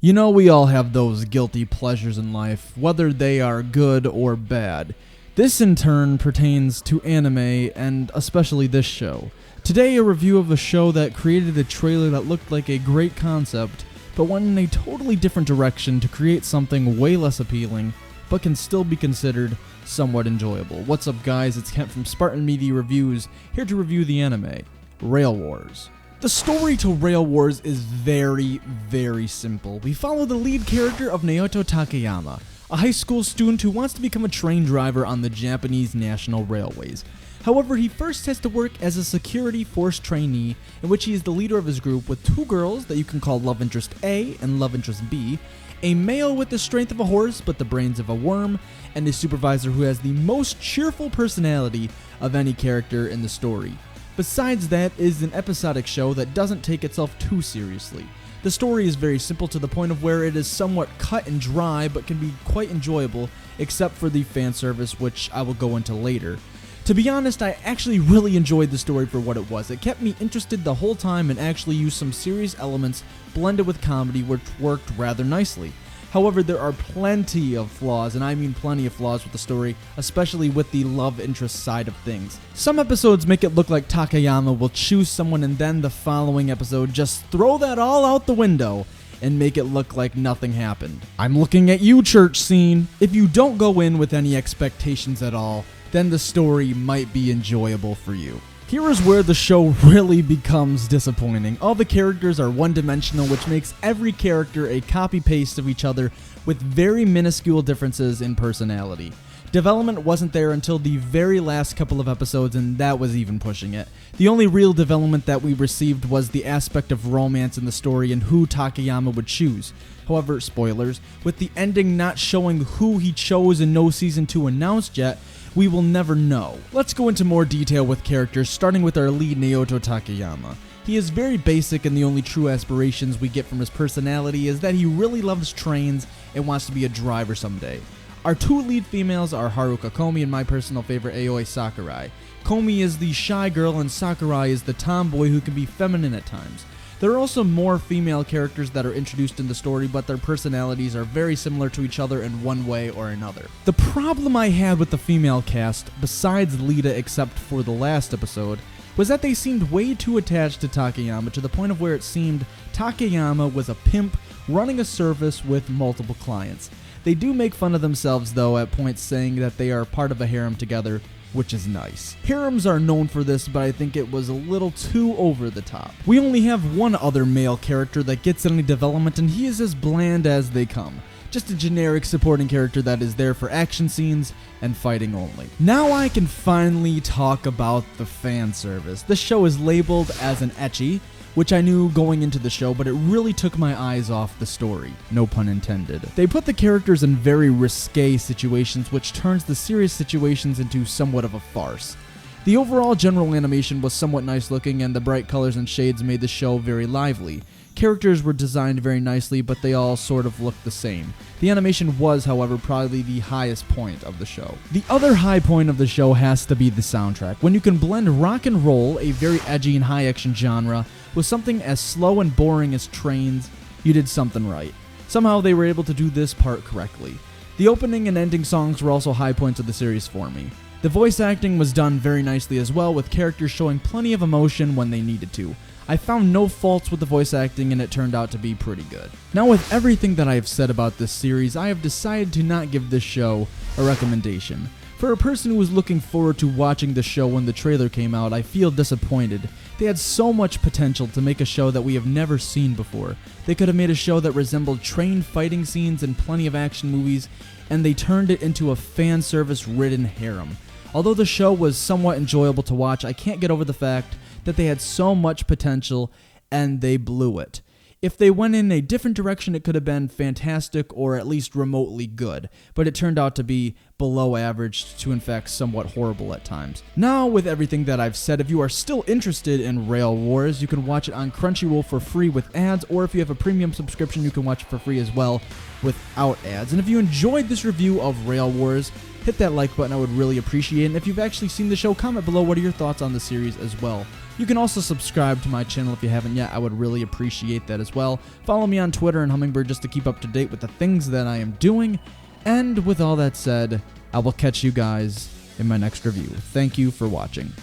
You know, we all have those guilty pleasures in life, whether they are good or bad. This in turn pertains to anime, and especially this show. Today, a review of a show that created a trailer that looked like a great concept, but went in a totally different direction to create something way less appealing, but can still be considered somewhat enjoyable. What's up, guys? It's Kent from Spartan Media Reviews, here to review the anime, Rail Wars. The story to Rail Wars is very, very simple. We follow the lead character of Naoto Takayama, a high school student who wants to become a train driver on the Japanese National Railways. However, he first has to work as a security force trainee, in which he is the leader of his group with two girls that you can call Love Interest A and Love Interest B, a male with the strength of a horse but the brains of a worm, and a supervisor who has the most cheerful personality of any character in the story. Besides that, it is an episodic show that doesn't take itself too seriously. The story is very simple to the point of where it is somewhat cut and dry but can be quite enjoyable, except for the fan service, which I will go into later. To be honest, I actually really enjoyed the story for what it was. It kept me interested the whole time and actually used some serious elements blended with comedy, which worked rather nicely. However, there are plenty of flaws, and I mean plenty of flaws with the story, especially with the love interest side of things. Some episodes make it look like Takayama will choose someone and then the following episode just throw that all out the window and make it look like nothing happened. I'm looking at you, church scene. If you don't go in with any expectations at all, then the story might be enjoyable for you. Here is where the show really becomes disappointing. All the characters are one-dimensional, which makes every character a copy-paste of each other with very minuscule differences in personality. Development wasn't there until the very last couple of episodes, and that was even pushing it. The only real development that we received was the aspect of romance in the story and who Takayama would choose. However, spoilers, with the ending not showing who he chose and no season 2 announced yet, we will never know. Let's go into more detail with characters, starting with our lead Naoto Takayama. He is very basic, and the only true aspirations we get from his personality is that he really loves trains and wants to be a driver someday. Our two lead females are Haruka Komi and my personal favorite Aoi Sakurai. Komi is the shy girl and Sakurai is the tomboy who can be feminine at times. There are also more female characters that are introduced in the story, but their personalities are very similar to each other in one way or another. The problem I had with the female cast, besides Lita except for the last episode, was that they seemed way too attached to Takayama to the point of where it seemed Takayama was a pimp running a service with multiple clients. They do make fun of themselves though at points, saying that they are part of a harem together, which is nice. Harems are known for this, but I think it was a little too over the top. We only have one other male character that gets any development, and he is as bland as they come. Just a generic supporting character that is there for action scenes and fighting only. Now I can finally talk about the fan service. This show is labeled as an ecchi, which I knew going into the show, but it really took my eyes off the story. No pun intended. They put the characters in very risque situations, which turns the serious situations into somewhat of a farce. The overall general animation was somewhat nice looking, and the bright colors and shades made the show very lively. Characters were designed very nicely, but they all sort of looked the same. The animation was, however, probably the highest point of the show. The other high point of the show has to be the soundtrack. When you can blend rock and roll, a very edgy and high action genre, with something as slow and boring as trains, you did something right. Somehow they were able to do this part correctly. The opening and ending songs were also high points of the series for me. The voice acting was done very nicely as well, with characters showing plenty of emotion when they needed to. I found no faults with the voice acting, and it turned out to be pretty good. Now, with everything that I have said about this series, I have decided to not give this show a recommendation. For a person who was looking forward to watching the show when the trailer came out, I feel disappointed. They had so much potential to make a show that we have never seen before. They could have made a show that resembled train fighting scenes and plenty of action movies, and they turned it into a fan service-ridden harem. Although the show was somewhat enjoyable to watch, I can't get over the fact that they had so much potential and they blew it. If they went in a different direction, it could have been fantastic or at least remotely good, but it turned out to be below average to in fact somewhat horrible at times. Now, with everything that I've said, if you are still interested in Rail Wars, you can watch it on Crunchyroll for free with ads, or if you have a premium subscription, you can watch it for free as well without ads. And if you enjoyed this review of Rail Wars, hit that like button, I would really appreciate it. And if you've actually seen the show, comment below what are your thoughts on the series as well. You can also subscribe to my channel if you haven't yet. I would really appreciate that as well. Follow me on Twitter and Hummingbird just to keep up to date with the things that I am doing. And with all that said, I will catch you guys in my next review. Thank you for watching.